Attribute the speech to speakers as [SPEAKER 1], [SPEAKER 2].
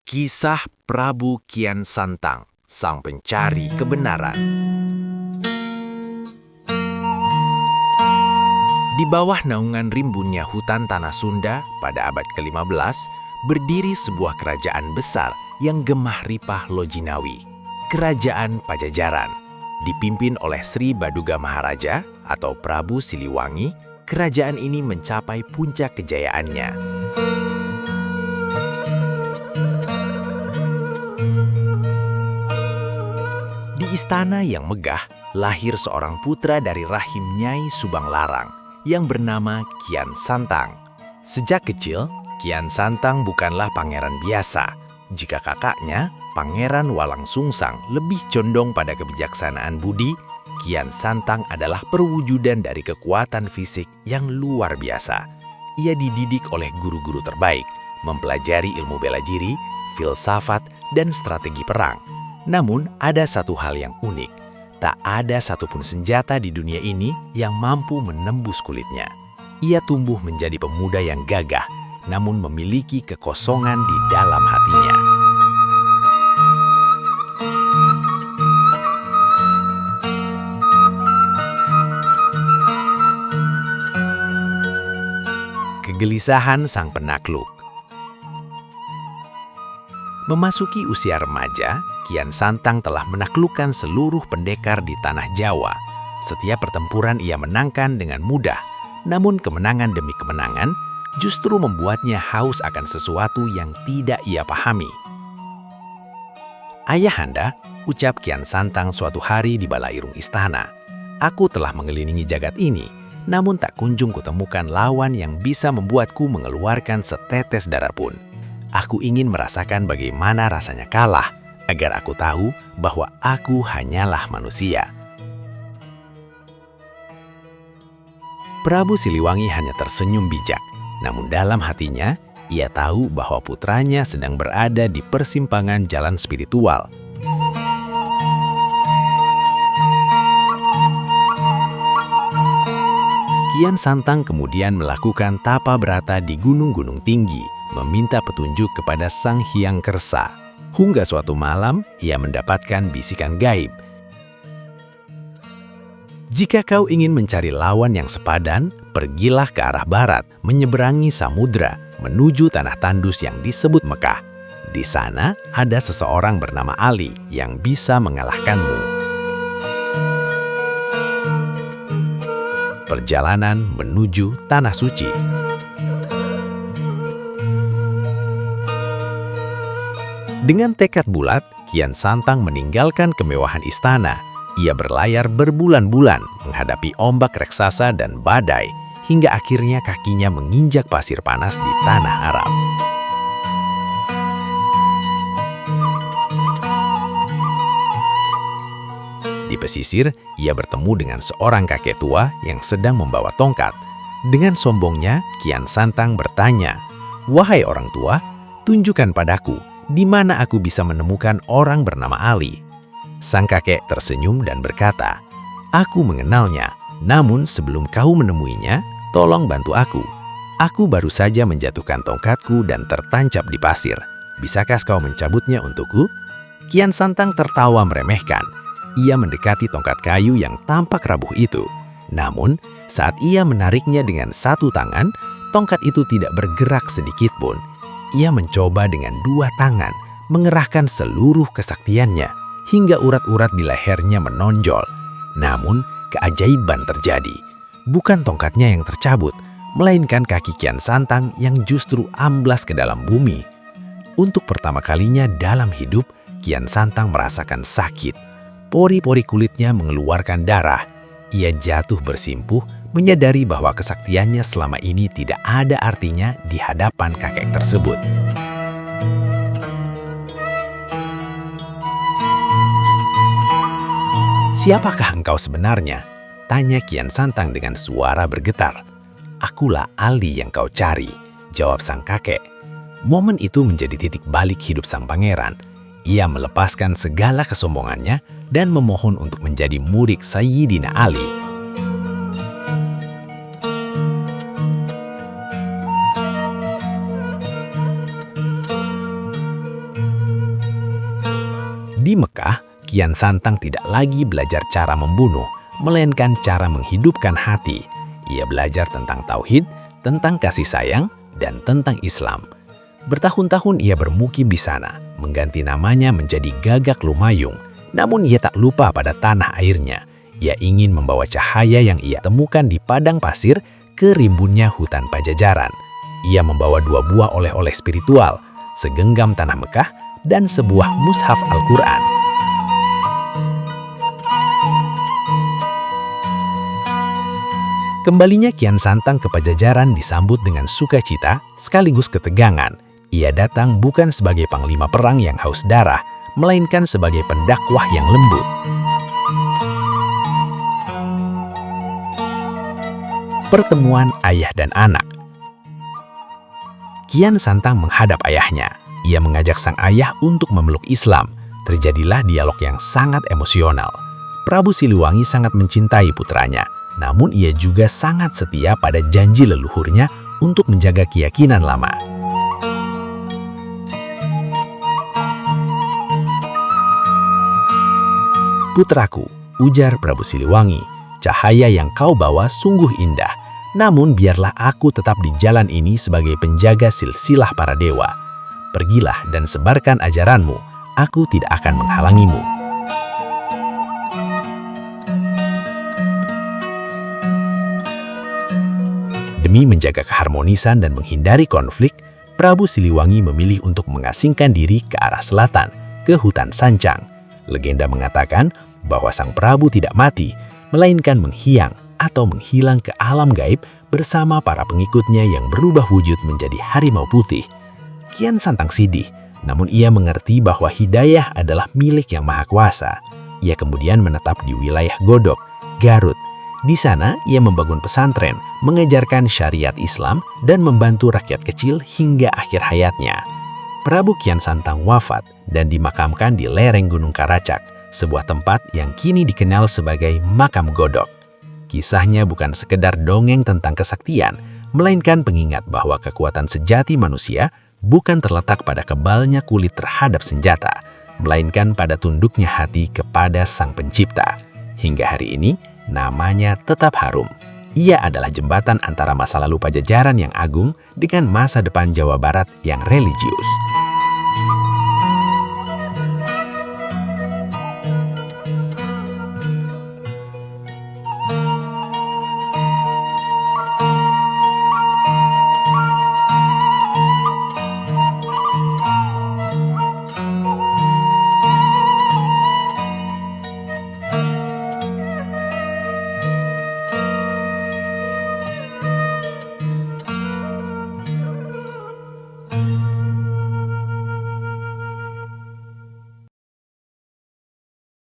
[SPEAKER 1] Kisah Prabu Kian Santang, sang pencari kebenaran. Di bawah naungan rimbunnya hutan tanah Sunda pada abad ke-15, berdiri sebuah kerajaan besar yang gemah ripah Lojinawi, Kerajaan Pajajaran. Dipimpin oleh Sri Baduga Maharaja atau Prabu Siliwangi, kerajaan ini mencapai puncak kejayaannya. Di istana yang megah, lahir seorang putra dari rahim Nyai Subang Larang yang bernama Kian Santang. Sejak kecil, Kian Santang bukanlah pangeran biasa. Jika kakaknya, Pangeran Walang Sungsang, lebih condong pada kebijaksanaan budi, Kian Santang adalah perwujudan dari kekuatan fisik yang luar biasa. Ia dididik oleh guru-guru terbaik, mempelajari ilmu bela diri, filsafat, dan strategi perang. Namun, ada satu hal yang unik. Tak ada satupun senjata di dunia ini yang mampu menembus kulitnya. Ia tumbuh menjadi pemuda yang gagah, namun memiliki kekosongan di dalam hatinya. Kegelisahan sang penakluk. Memasuki usia remaja, Kian Santang telah menaklukkan seluruh pendekar di tanah Jawa. Setiap pertempuran ia menangkan dengan mudah, namun kemenangan demi kemenangan justru membuatnya haus akan sesuatu yang tidak ia pahami. "Ayahanda," ucap Kian Santang suatu hari di balairung istana, "aku telah mengelilingi jagat ini, namun tak kunjung kutemukan lawan yang bisa membuatku mengeluarkan setetes darah pun. Aku ingin merasakan bagaimana rasanya kalah, agar aku tahu bahwa aku hanyalah manusia." Prabu Siliwangi hanya tersenyum bijak, namun dalam hatinya, ia tahu bahwa putranya sedang berada di persimpangan jalan spiritual. Kian Santang kemudian melakukan tapa berata di gunung-gunung tinggi, meminta petunjuk kepada Sang Hyang Kersa. Hingga suatu malam, ia mendapatkan bisikan gaib. "Jika kau ingin mencari lawan yang sepadan, pergilah ke arah barat, menyeberangi samudra, menuju tanah tandus yang disebut Mekah. Di sana ada seseorang bernama Ali yang bisa mengalahkanmu." Perjalanan menuju Tanah Suci. Dengan tekad bulat, Kian Santang meninggalkan kemewahan istana. Ia berlayar berbulan-bulan menghadapi ombak raksasa dan badai, hingga akhirnya kakinya menginjak pasir panas di tanah Arab. Di pesisir, ia bertemu dengan seorang kakek tua yang sedang membawa tongkat. Dengan sombongnya, Kian Santang bertanya, "Wahai orang tua, tunjukkan padaku di mana aku bisa menemukan orang bernama Ali." Sang kakek tersenyum dan berkata, "Aku mengenalnya, namun sebelum kau menemuinya, tolong bantu aku. Aku baru saja menjatuhkan tongkatku dan tertancap di pasir. Bisakah kau mencabutnya untukku?" Kian Santang tertawa meremehkan. Ia mendekati tongkat kayu yang tampak rapuh itu. Namun, saat ia menariknya dengan satu tangan, tongkat itu tidak bergerak sedikit pun. Ia mencoba dengan dua tangan, mengerahkan seluruh kesaktiannya, hingga urat-urat di lehernya menonjol. Namun, keajaiban terjadi. Bukan tongkatnya yang tercabut, melainkan kaki Kian Santang yang justru amblas ke dalam bumi. Untuk pertama kalinya dalam hidup, Kian Santang merasakan sakit. Pori-pori kulitnya mengeluarkan darah. Ia jatuh bersimpuh, menyadari bahwa kesaktiannya selama ini tidak ada artinya di hadapan kakek tersebut. "Siapakah engkau sebenarnya?" tanya Kian Santang dengan suara bergetar. "Akulah Ali yang kau cari," jawab sang kakek. Momen itu menjadi titik balik hidup sang pangeran. Ia melepaskan segala kesombongannya dan memohon untuk menjadi murid Sayyidina Ali. Di Mekah, Kian Santang tidak lagi belajar cara membunuh, melainkan cara menghidupkan hati. Ia belajar tentang tauhid, tentang kasih sayang, dan tentang Islam. Bertahun-tahun ia bermukim di sana, mengganti namanya menjadi Gagak Lumayung. Namun ia tak lupa pada tanah airnya. Ia ingin membawa cahaya yang ia temukan di padang pasir ke rimbunnya hutan Pajajaran. Ia membawa 2 buah oleh-oleh spiritual, segenggam tanah Mekah, dan sebuah mushaf Al-Quran. Kembalinya Kian Santang ke Pajajaran disambut dengan sukacita sekaligus ketegangan. Ia datang bukan sebagai panglima perang yang haus darah, melainkan sebagai pendakwah yang lembut. Pertemuan ayah dan anak. Kian Santang menghadap ayahnya. Ia mengajak sang ayah untuk memeluk Islam. Terjadilah dialog yang sangat emosional. Prabu Siliwangi sangat mencintai putranya, namun ia juga sangat setia pada janji leluhurnya untuk menjaga keyakinan lama. "Putraku," ujar Prabu Siliwangi, "cahaya yang kau bawa sungguh indah. Namun biarlah aku tetap di jalan ini sebagai penjaga silsilah para dewa. Pergilah dan sebarkan ajaranmu, aku tidak akan menghalangimu." Demi menjaga keharmonisan dan menghindari konflik, Prabu Siliwangi memilih untuk mengasingkan diri ke arah selatan, ke hutan Sancang. Legenda mengatakan bahwa sang Prabu tidak mati, melainkan menghiang atau menghilang ke alam gaib bersama para pengikutnya yang berubah wujud menjadi harimau putih. Kian Santang sedih, namun ia mengerti bahwa hidayah adalah milik Yang Maha Kuasa. Ia kemudian menetap di wilayah Godok, Garut. Di sana ia membangun pesantren, mengajarkan syariat Islam, dan membantu rakyat kecil hingga akhir hayatnya. Prabu Kian Santang wafat dan dimakamkan di lereng Gunung Karacak, sebuah tempat yang kini dikenal sebagai Makam Godok. Kisahnya bukan sekedar dongeng tentang kesaktian, melainkan pengingat bahwa kekuatan sejati manusia bukan terletak pada kebalnya kulit terhadap senjata, melainkan pada tunduknya hati kepada Sang Pencipta. Hingga hari ini, namanya tetap harum. Ia adalah jembatan antara masa lalu Pajajaran yang agung dengan masa depan Jawa Barat yang religius.